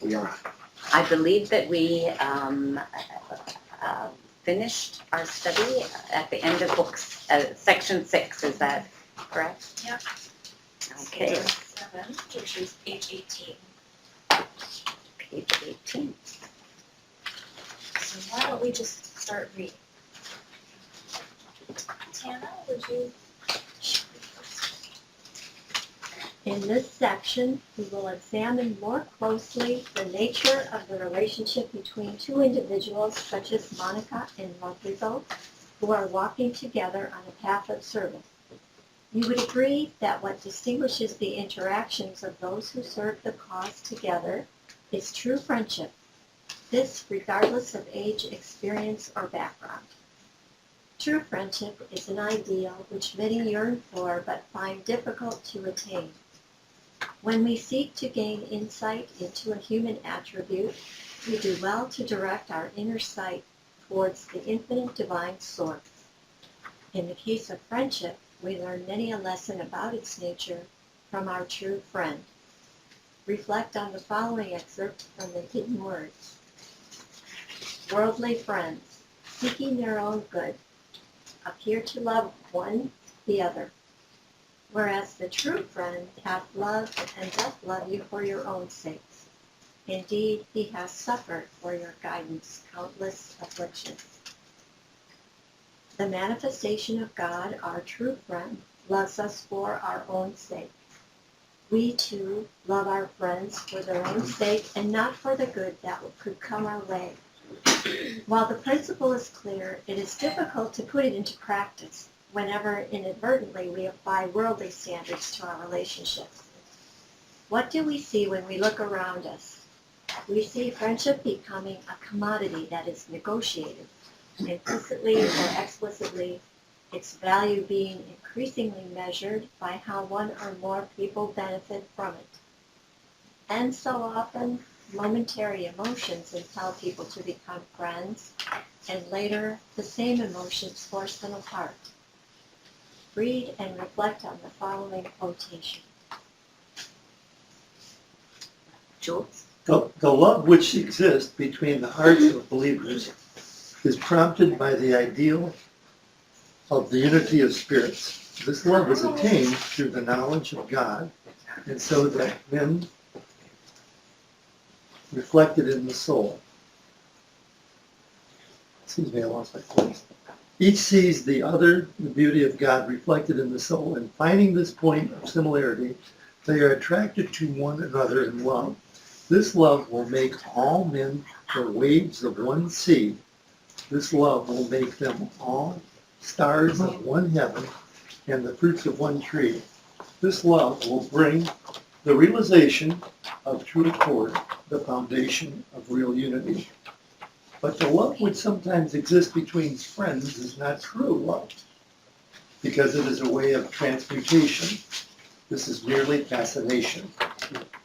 we are on? I believe that we finished our study at the end of books, section 6. Is that correct? Yep. Okay, 7, which is page 18. page 18. So why don't we just start reading? Tana, would you? In this section, we will examine more closely the nature of the relationship between two individuals such as Monica and Rodrigo, who are walking together on a path of service. You would agree that what distinguishes the interactions of those who serve the cause together is true friendship, this regardless of age, experience, or background. True friendship is an ideal which many yearn for but find difficult to attain. When we seek to gain insight into a human attribute, we do well to direct our inner sight towards the infinite divine source. In the case of friendship, we learn many a lesson about its nature from our true friend. Reflect on the following excerpt from the Hidden Words. Worldly friends, seeking their own good, appear to love one the other, whereas the true friend hath loved and doth love you for your own sakes. Indeed, he has suffered for your guidance countless afflictions. The manifestation of God, our true friend, loves us for our own sake. We, too, love our friends for their own sake and not for the good that could come our way. While the principle is clear, it is difficult to put it into practice whenever inadvertently we apply worldly standards to our relationships. What do we see when we look around us? We see friendship becoming a commodity that is negotiated, implicitly or explicitly, its value being increasingly measured by how one or more people benefit from it. And so often, momentary emotions impel people to become friends, and later, the same emotions force them apart. Read and reflect on the following quotation. Jules? The love which exists between the hearts of believers is prompted by the ideal of the unity of spirits. This love is attained through the knowledge of God, and so that men reflected in the soul. Excuse me, I lost my place. Each sees the other, the beauty of God reflected in the soul, and finding this point of similarity, they are attracted to one another in love. This love will make all men the waves of one sea. This love will make them all stars of one heaven and the fruits of one tree. This love will bring the realization of true accord, the foundation of real unity. But the love which sometimes exists between friends is not true love, because it is a way of transmutation. This is merely fascination.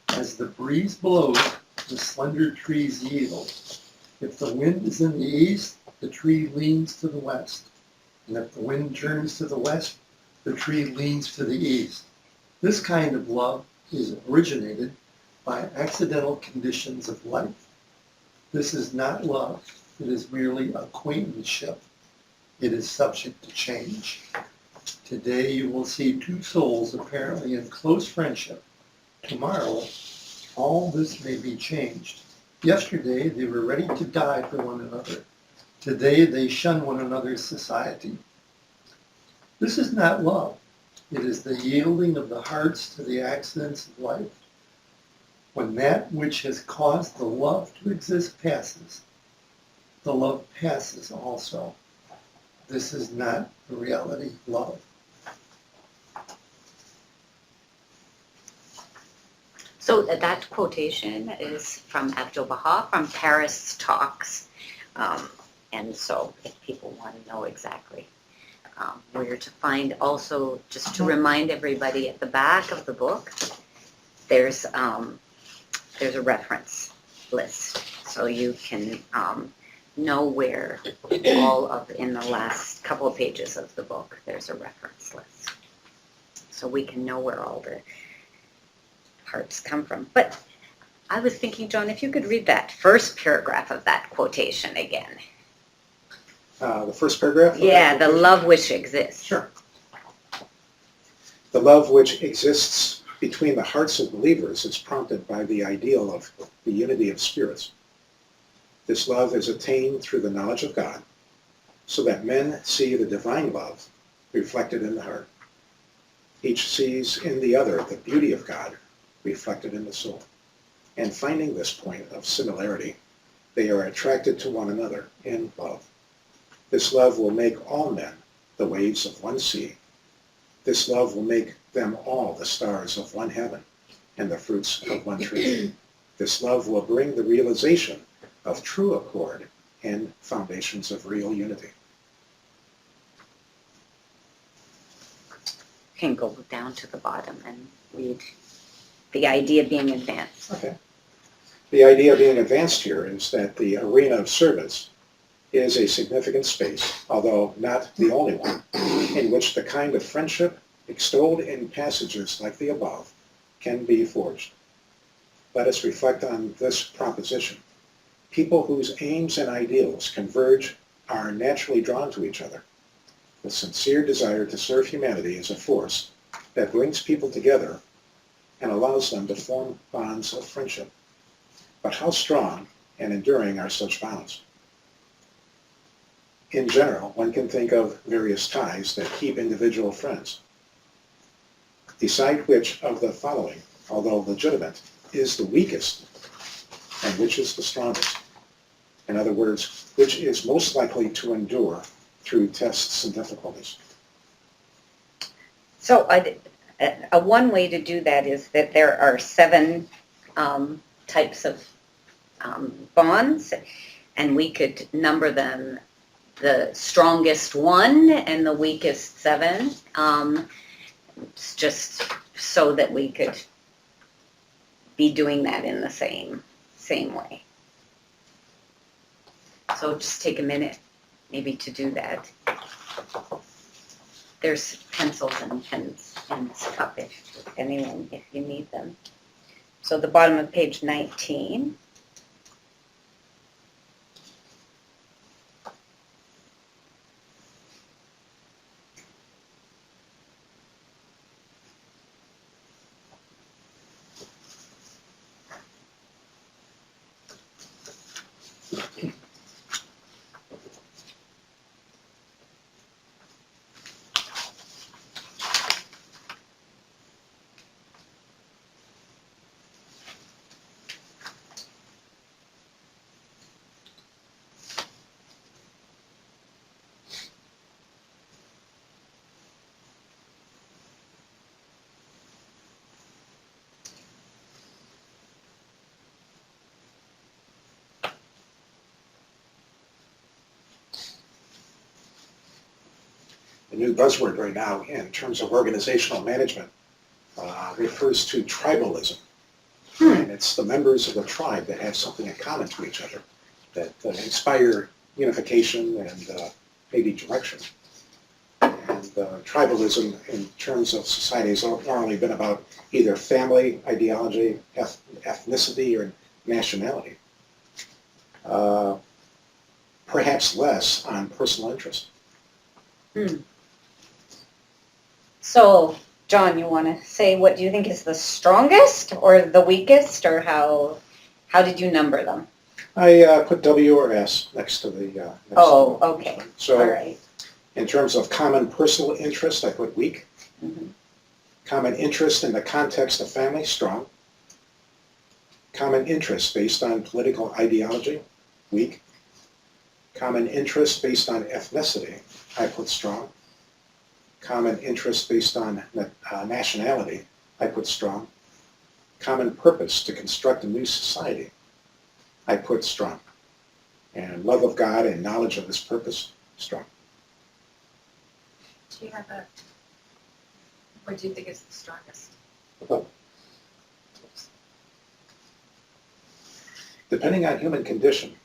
As the breeze blows, the slender trees yield. If the wind is in the east, the tree leans to the west. And if the wind turns to the west, the tree leans to the east. This kind of love is originated by accidental conditions of life. This is not love. It is merely acquaintanceship. It is subject to change. Today you will see two souls apparently in close friendship. Tomorrow, all this may be changed. Yesterday they were ready to die for one another. Today they shun one another's society. This is not love. It is the yielding of the hearts to the accidents of life. When that which has caused the love to exist passes, the love passes also. This is not the reality of love. So that quotation is from Abdu'l-Baha from Paris Talks. And so if people want to know exactly where to find, also just to remind everybody at the back of the book, there's a reference list. So you can know where all of, in the last couple of pages of the book, there's a reference list. So we can know where all the parts come from. But I was thinking, John, if you could read that first paragraph of that quotation again. The first paragraph? of that Yeah, the quotation? love which exists. Sure. The love which exists between the hearts of believers is prompted by the ideal of the unity of spirits. This love is attained through the knowledge of God, so that men see the divine love reflected in the heart. Each sees in the other the beauty of God reflected in the soul. And finding this point of similarity, they are attracted to one another in love. This love will make all men the waves of one sea. This love will make them all the stars of one heaven and the fruits of one tree. This love will bring the realization of true accord and foundations of real unity. Can go down to the bottom and read the idea being advanced. Okay. The idea being advanced here is that the arena of service is a significant space, although not the only one, in which the kind of friendship extolled in passages like the above can be forged. Let us reflect on this proposition. People whose aims and ideals converge are naturally drawn to each other. The sincere desire to serve humanity is a force that brings people together and allows them to form bonds of friendship. But how strong and enduring are such bonds? In general, one can think of various ties that keep individual friends. Decide which of the following, although legitimate, is the weakest and which is the strongest. In other words, which is most likely to endure through tests and difficulties. So a one way to do that is that there are 7 types of bonds, and we could number them the strongest 1 and the weakest 7, just so that we could be doing that in the same way. So just take a minute maybe to do that. There's pencils and pens in this cup if you need them. So the bottom of page 19. The new buzzword right now in terms of organizational management refers to tribalism. And it's the members of the tribe that have something in common to each other that inspire unification and maybe direction. And tribalism in terms of society has normally been about either family, ideology, ethnicity, or nationality. Perhaps less on personal interest. So, John, you want to say what do you think is the strongest or the weakest, or how did you number them? I put W or S next to the. Oh, okay. So, All right. in terms of common personal interest, I put weak. Mhm. Common interest in the context of family, strong. Common interest based on political ideology, weak. Common interest based on ethnicity, I put strong. Common interest based on nationality, I put strong. Common purpose to construct a new society, I put strong. And love of God and knowledge of His purpose, strong. Do you have what do you think is the strongest? Depending on human condition,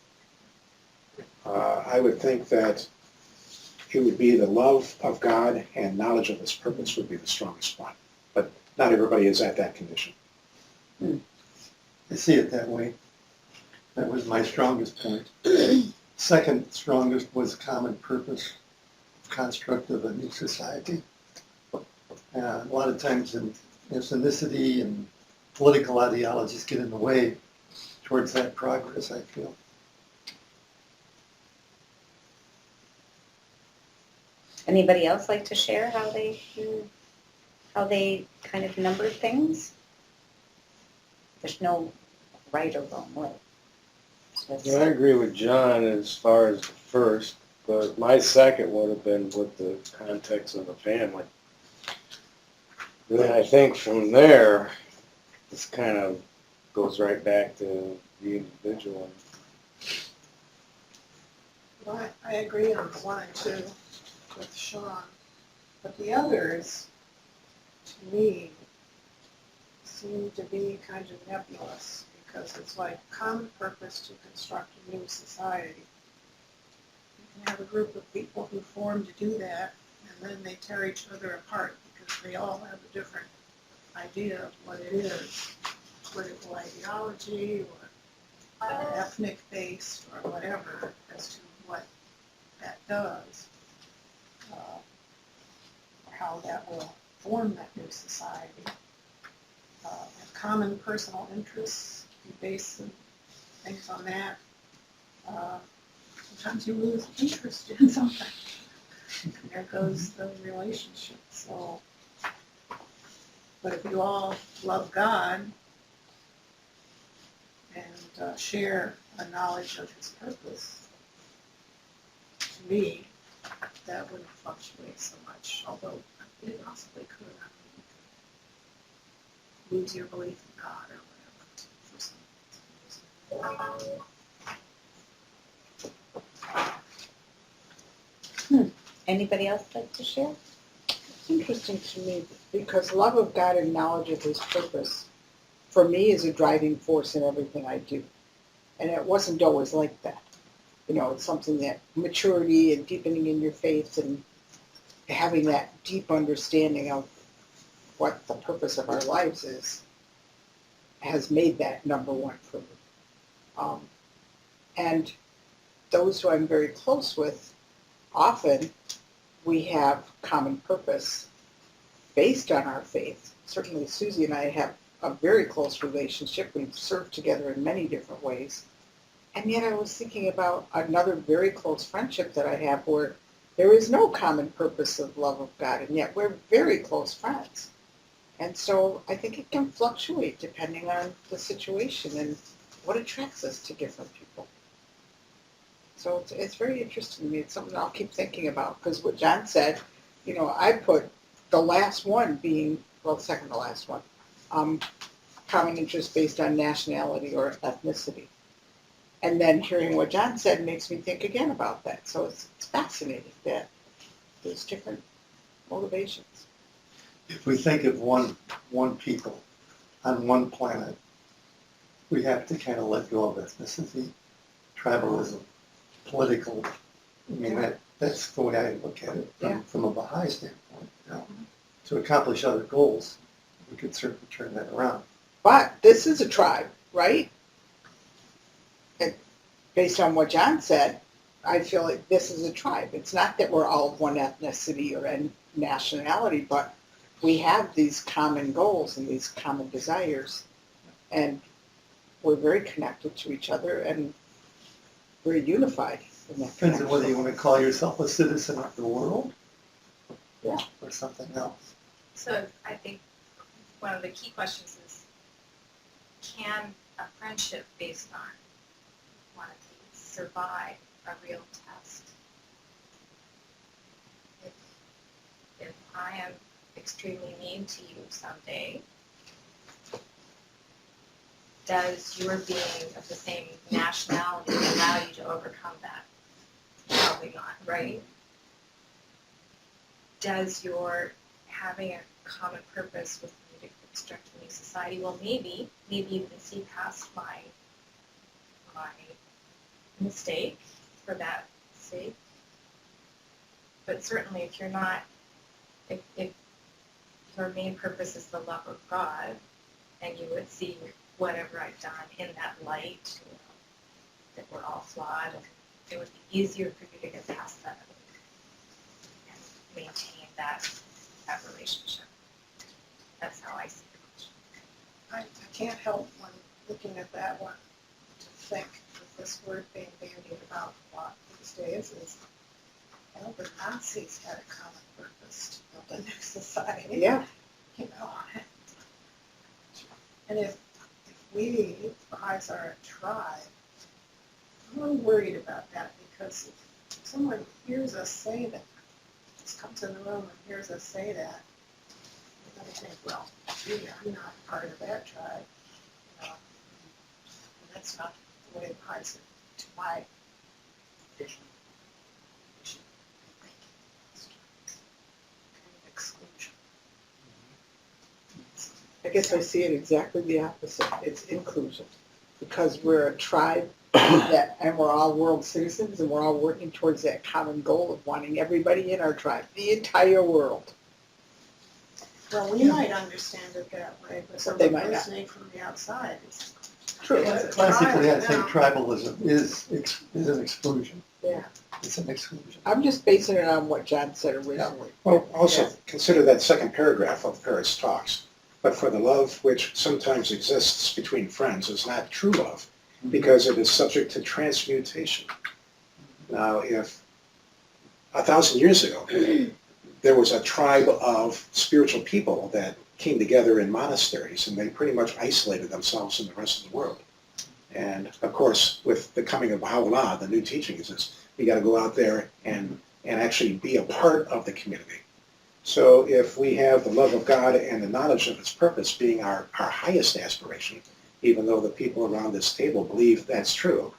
I would think that it would be the love of God and knowledge of His purpose would be the strongest one. But not everybody is at that condition. I see it that way. That was my strongest point. Second strongest was common purpose, construct of a new society. A lot of times in ethnicity and political ideologies get in the way towards that progress, I feel. Anybody else like to share how they kind of numbered things? There's no right or wrong way. Yeah, I agree with John as far as the first, but my second would have been with the context of the family. And then I think from there, this kind of goes right back to the individual. Well, I agree on 1 and 2 with Sean, but the others, to me, seem to be kind of nebulous, because it's like common purpose to construct a new society. You can have a group of people who form to do that, and then they tear each other apart because they all have a different idea of what it is, political ideology or an ethnic base or whatever, as to what that does, or how that will form that new society. Have common personal interests, you base things on that. Sometimes you lose interest in something. There goes the relationship. So, but if you all love God and share a knowledge of His purpose, to me, that wouldn't fluctuate so much. Although it possibly could. I mean, you could lose your belief in God or whatever for some reason. Anybody else like to share? It's interesting to me because love of God and knowledge of His purpose, for me, is a driving force in everything I do. And it wasn't always like that. You know, it's something that maturity and deepening in your faith and having that deep understanding of what the purpose of our lives is has made that number one for me. And those who I'm very close with, often we have common purpose based on our faith. Certainly Susie and I have a very close relationship. We've served together in many different ways. And yet I was thinking about another very close friendship that I have where there is no common purpose of love of God, and yet we're very close friends. And so I think it can fluctuate depending on the situation and what attracts us to different people. So it's very interesting to me. It's something I'll keep thinking about, because what John said, you know, I put the last one being, well, the second to last one, common interest based on nationality or ethnicity. And then hearing what John said makes me think again about that. So it's fascinating that there's different motivations. If we think of one people on one planet, we have to kind of let go of ethnicity, tribalism, political. I mean, that's the way I look at it from a Baha'i standpoint. You know, to accomplish other goals, we could certainly turn that around. But this is a tribe, right? Based on what John said, I feel like this is a tribe. It's not that we're all of one ethnicity or nationality, but we have these common goals and these common desires, and we're very connected to each other and very unified in that Depends on whether you connection. want to call yourself a citizen of the world, Yeah. or something else. So I think one of the key questions is, can a friendship based on one of these survive a real test? If I am extremely mean to you someday, does your being of the same nationality allow you to overcome that? Probably not, right? Does your having a common purpose with me to construct a new society, well, maybe you can see past my mistake for that sake. But certainly if you're not, if your main purpose is the love of God, and you would see whatever I've done in that light, that we're all flawed, and it would be easier for you to get past that and maintain that relationship. That's how I see it. I can't help when looking at that one to think with this word being bandied about a lot these days is, well, the Nazis had a common purpose to build a new society. Yeah. You know. And if we, Baha'is, are a tribe, I'm really worried about that because if someone hears us say that, just comes in the room and hears us say that, they're going to think, well, gee, I'm not part of that tribe. You know, and that's not the way Baha'is are, to my vision. We should be thinking this kind of exclusion. I guess I see it exactly the opposite. It's inclusion. Because we're a tribe that, and we're all world citizens and we're all working towards that common goal of wanting everybody in our tribe, the entire world. Well, we might understand it that way, but They someone might not. listening from the outside is. True. It's a Classically, I tribe think now. tribalism is an exclusion. Yeah. It's an exclusion. I'm just basing it on what John said originally. Well, also, Yeah. consider that second paragraph of Paris Talks. But for the love which sometimes exists between friends is not true love, because it is subject to transmutation. Now, if 1,000 years ago, there was a tribe of spiritual people that came together in monasteries, and they pretty much isolated themselves from the rest of the world. And of course, with the coming of Baha'u'llah, the new teachings is we got to go out there and actually be a part of the community. So if we have the love of God and the knowledge of its purpose being our highest aspiration, even though the people around this table believe that's true,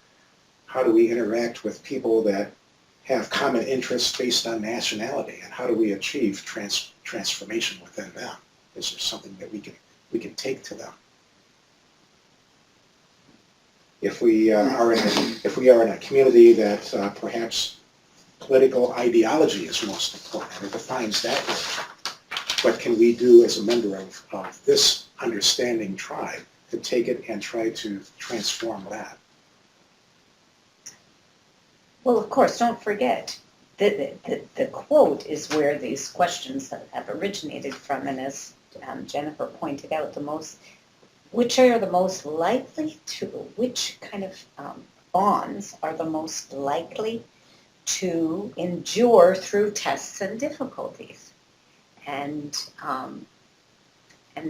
how do we interact with people that have common interests based on nationality, and how do we achieve transformation within them? Is there something that we can take to them? If we are in a community that perhaps political ideology is most important, and it defines that word, what can we do as a member of this understanding tribe to take it and try to transform that? Well, of course, don't forget, the quote is where these questions have originated from, and as Jennifer pointed out, which are the most likely to, which kind of bonds are the most likely to endure through tests and difficulties. And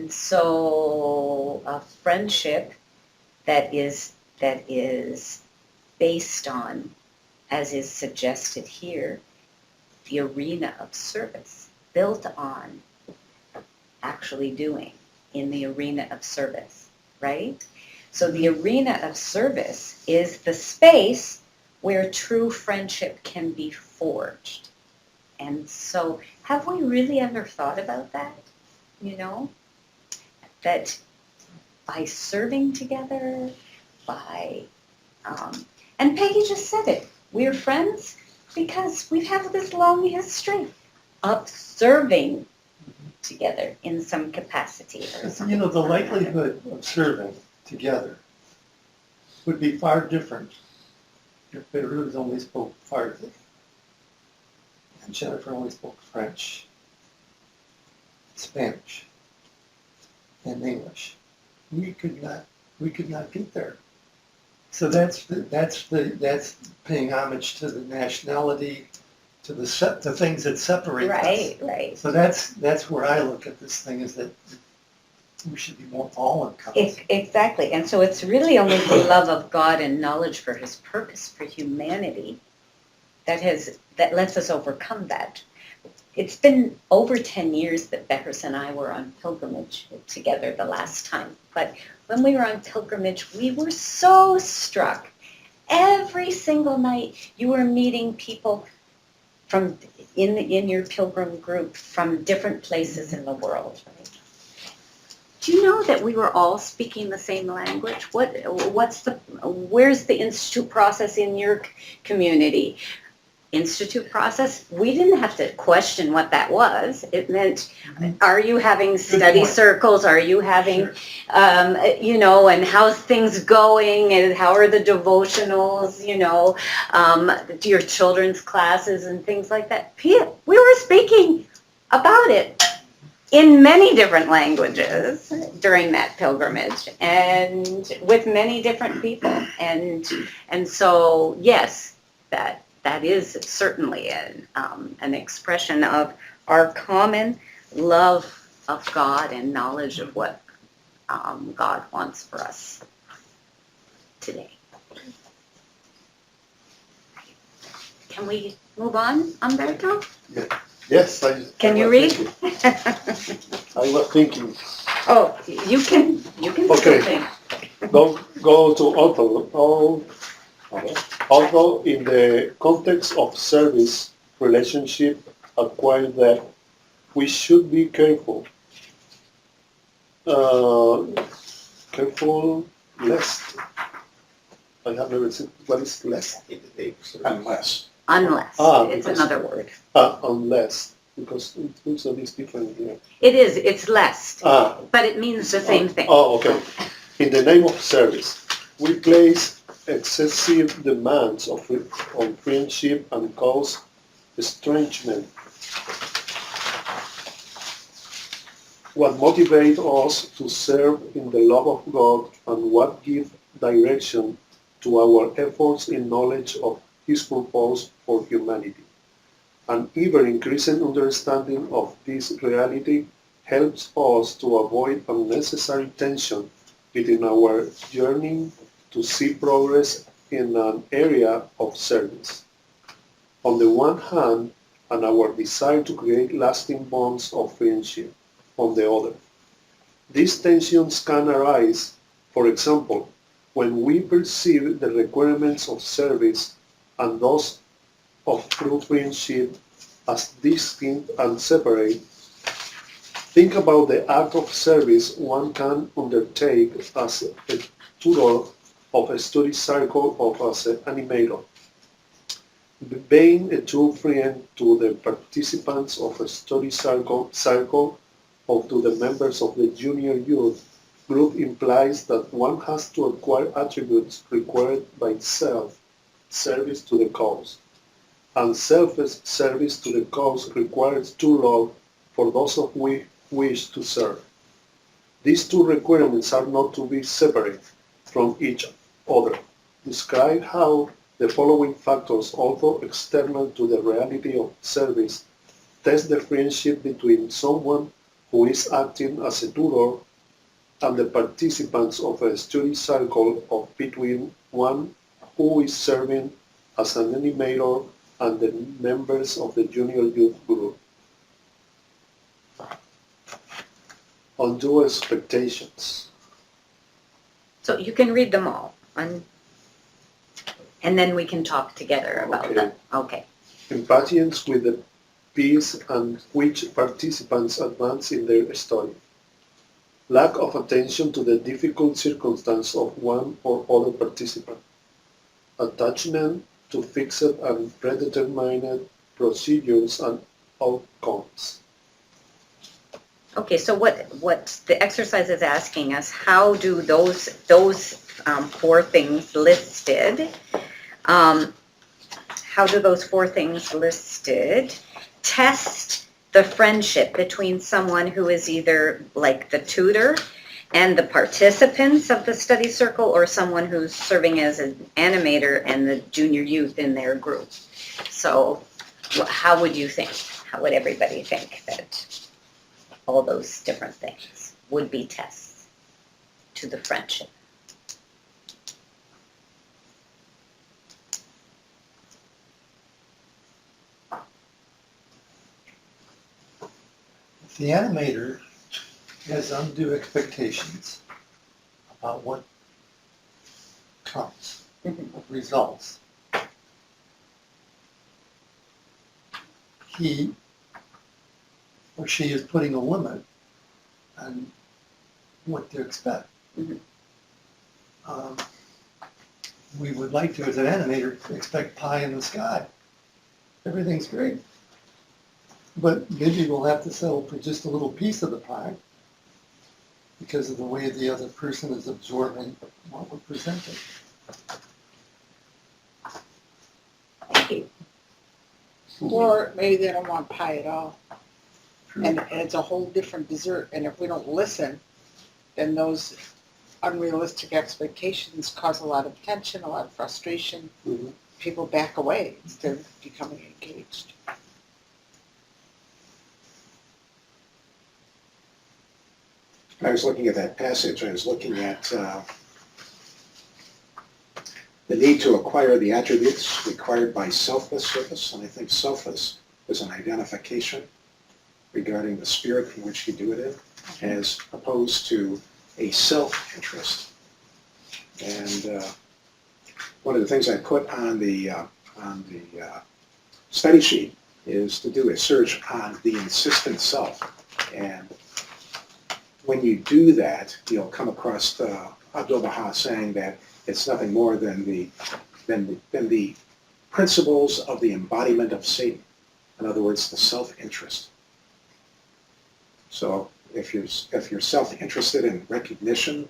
so a friendship that is based on, as is suggested here, the arena of service, built on actually doing in the arena of service, right? So the arena of service is the space where true friendship can be forged. And so have we really ever thought about that? You know, that by serving together, and Peggy just said it, we're friends because we have this long history of serving together in some capacity or something. You know, the likelihood of serving together would be far different if Beirut only spoke Farsi and Jennifer only spoke French, Spanish, and English. We could not get there. So that's paying homage to the nationality, to the things that separate us. Right. So that's where I look at this thing, is that we should be more all-encompassing. Exactly. And so it's really only the love of God and knowledge for his purpose for humanity that lets us overcome that. It's been over 10 years that Beckers and I were on pilgrimage together the last time. But when we were on pilgrimage, we were so struck. Every single night you were meeting people from in your pilgrim group from different places in the world, right? Do you know that we were all speaking the same language? Where's the institute process in your community? institute process, we didn't have to question what that was. It meant, are you having study point. circles? Are you having, you know, and how's things going? And how are the devotionals, you know, your children's classes and things like that? We were speaking about it in many different languages during that pilgrimage and with many different people. And so, yes, that is certainly an expression of our common love of God and knowledge of what God wants for us today. Can we move on, Umberto? Yes, Can you was read? thinking- I was thinking, Oh, you can still Okay. think. go to although in the context of service relationship acquired that we should be careful. Careful lest, I have never seen, what is lest? Unless. Unless, Ah, it's because- another word. Unless, because it looks a bit different here. It's less, Ah, but it means the same thing. Oh, okay. In the name of service, we place excessive demands on friendship and cause estrangement. What motivates us to serve in the love of God and what gives direction to our efforts in knowledge of His purpose for humanity. An ever-increasing understanding of this reality helps us to avoid unnecessary tension within our yearning to see progress in an area of service. On the one hand, and our desire to create lasting bonds of friendship on the other. These tensions can arise, for example, when we perceive the requirements of service and those of true friendship as distinct and separate. Think about the act of service one can undertake as a tutor of a study circle or as an animator. Being a true friend to the participants of a study circle or to the members of the junior youth group implies that one has to acquire attributes required by self-service to the cause. And self-service to the cause requires true love for those of we wish to serve. These two requirements are not to be separate from each other. Describe how the following factors, although external to the reality of service, test the friendship between someone who is acting as a tutor and the participants of a study circle or between one who is serving as an animator and the members of the junior youth group. Undue expectations. So you can read them all, and then we can talk together about Okay. them. Okay. Impatience with the pace and which participants advance in their study. Lack of attention to the difficult circumstance of one or other participant. Attachment to fixed and predetermined procedures and outcomes. Okay, so what the exercise is asking us, how do those four things listed, how do those four things listed test the friendship between someone who is either like the tutor and the participants of the study circle or someone who's serving as an animator and the junior youth in their group? So how would you think? How would everybody think that all those different things would be tests to the friendship? If the animator has undue expectations about what comes, what results, he or she is putting a limit on what to expect. Mhm. We would like to, as an animator, expect pie in the sky. everything's great. But maybe we'll have to settle for just a little piece of the pie because of the way the other person is absorbing what we're presenting. Thank you. Or maybe they don't want pie at all, True. and it's a whole different dessert, and if we don't listen, then those unrealistic expectations cause a lot of tension, a lot of frustration. Mhm. People back away instead of becoming engaged. When I was looking at that passage, I was looking at the need to acquire the attributes required by selfless service, and I think selfless is an identification regarding the spirit in which you do it in, as opposed to a self-interest. And one of the things I put on the study sheet is to do a search on the insistent self. And when you do that, you'll come across Abdu'l-Baha saying that it's nothing more than the principles of the embodiment of Satan. In other words, the self-interest. So if you're self-interested in recognition,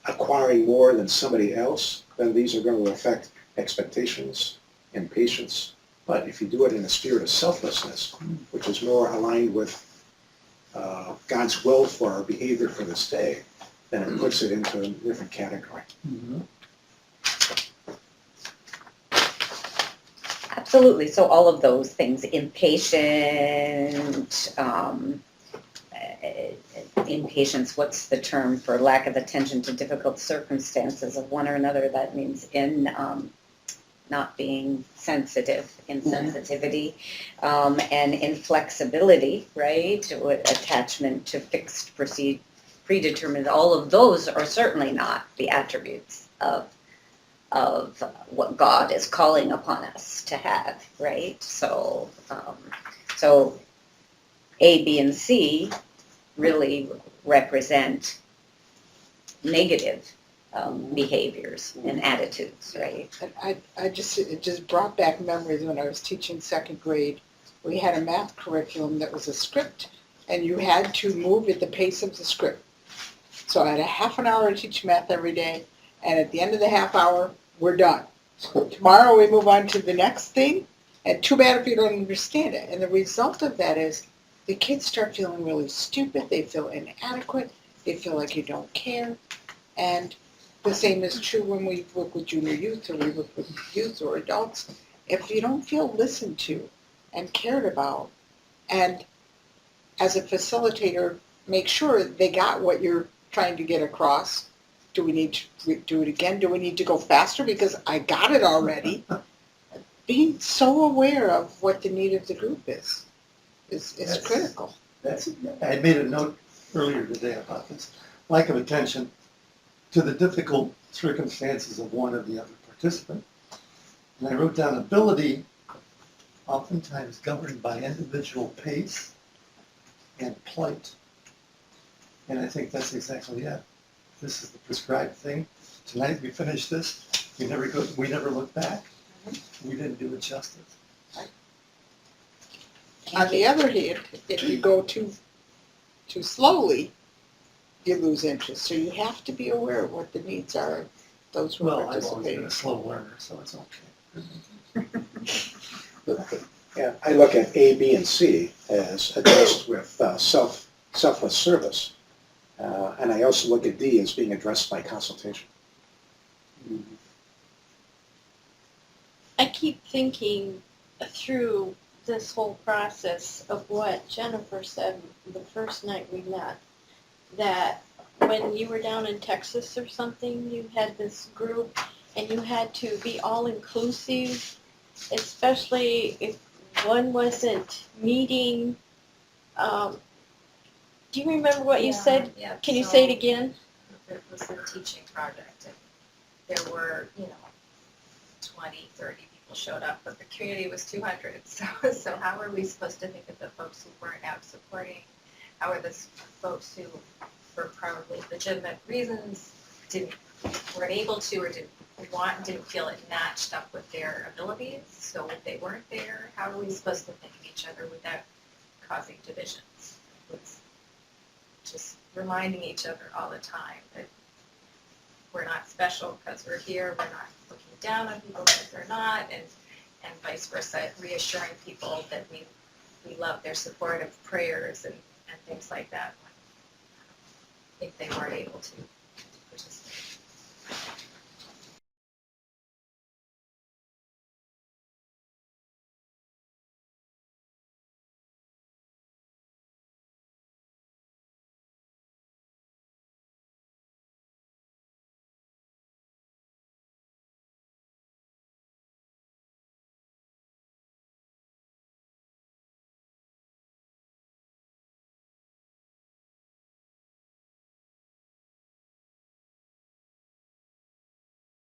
acquiring more than somebody else, then these are going to affect expectations, impatience. But if you do it in a spirit of selflessness, which is more aligned with God's will for our behavior for this day, then it puts it into a different category. Mhm. Absolutely. So all of those things, impatience, what's the term for lack of attention to difficult circumstances of one or another? That means not being sensitive, insensitivity, and inflexibility, right? Attachment to fixed, predetermined, all of those are certainly not the attributes of what God is calling upon us to have, right? So A, B, and C really represent negative behaviors and attitudes, right? And it just brought back memories when I was teaching second grade. We had a math curriculum that was a script, and you had to move at the pace of the script. So I had a half an hour to teach math every day, and at the end of the half hour, we're done. Tomorrow we move on to the next thing, and too bad if you don't understand it. And the result of that is the kids start feeling really stupid, they feel inadequate, they feel like you don't care, and the same is true when we work with junior youth or we work with youth or adults. If you don't feel listened to and cared about, and as a facilitator, make sure they got what you're trying to get across. Do we need to do it again? Do we need to go faster because I got it already? Being so aware of what the need of the group is critical. I made a note earlier today about this lack of attention to the difficult circumstances of one or the other participant. And I wrote down ability, oftentimes governed by individual pace and plight. And I think that's exactly it. This is the prescribed thing. Tonight we finish this. We never look back. We didn't do it justice. On the other hand, if you go too slowly, you lose interest. So you have to be aware of what the needs are of those who are Well, I've always been participating. a slow learner, so it's okay. Yeah, I look at A, B, and C as addressed with selfless service. And I also look at D as being addressed by consultation. I keep thinking through this whole process of what Jennifer said the first night we met, that when you were down in Texas or something, you had this group and you had to be all-inclusive, especially if one wasn't meeting. Do you remember what you said? Yeah, Can you so say it again? It was a teaching project, and there were, 20, 30 people showed up, but the community was 200. So how are we supposed to think of the folks who weren't out supporting? How are the folks who, for probably legitimate reasons, weren't able to or didn't didn't feel it matched up with their abilities, so if they weren't there, how are we supposed to think of each other without causing divisions? It's just reminding each other all the time that we're not special because we're here, we're not looking down on people because they're not, and vice versa, reassuring people that we love their supportive prayers and things like that if they weren't able to.